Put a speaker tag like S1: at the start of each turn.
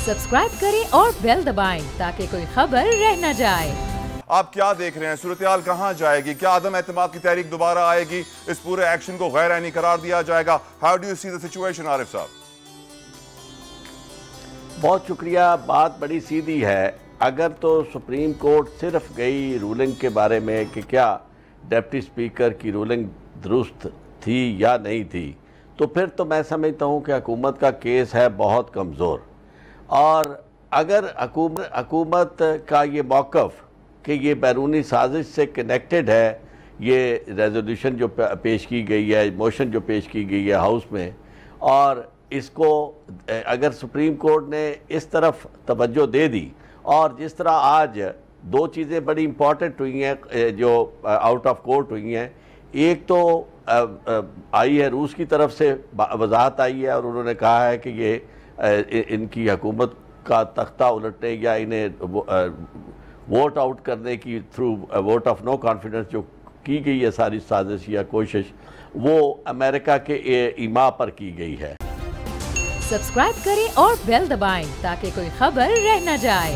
S1: Subscribe करें और bell दबाएं ताकि कोई खबर रह न जाए।
S2: आप क्या देख रहे हैं, सूरत-ए-हाल कहां जाएगी? क्या आदम एतमाद की तहरीक दोबारा आएगी? इस पूरे एक्शन को गैर आईनी करार दिया जाएगा? How do you see the situation Arif साहब?
S3: बहुत शुक्रिया। बात बड़ी सीधी है। अगर तो सुप्रीम कोर्ट सिर्फ गई रूलिंग के बारे में कि क्या डिप्टी स्पीकर की रूलिंग दुरुस्त थी या नहीं थी, तो फिर तो मैं समझता हूँ कि हुकूमत का केस है बहुत कमज़ोर। और अगर हुकूमत का ये मौक़िफ़ कि ये बैरूनी साजिश से कनेक्टेड है, ये रेजोल्यूशन जो पेश की गई है, मोशन जो पेश की गई है हाउस में, और इसको अगर सुप्रीम कोर्ट ने इस तरफ तवज्जो दे दी, और जिस तरह आज दो चीज़ें बड़ी इम्पॉर्टेंट हुई हैं जो आउट ऑफ कोर्ट हुई हैं। एक तो आई है रूस की तरफ से वजाहत आई है और उन्होंने कहा है कि ये इनकी हुकूमत का तख्ता उलटने या इन्हें वोट आउट करने की through vote of no confidence जो की गई है सारी साजिश या कोशिश, वो अमेरिका के ईमा पर की गई है।
S1: सब्सक्राइब करें और बेल दबाएं ताकि कोई खबर रह न जाए।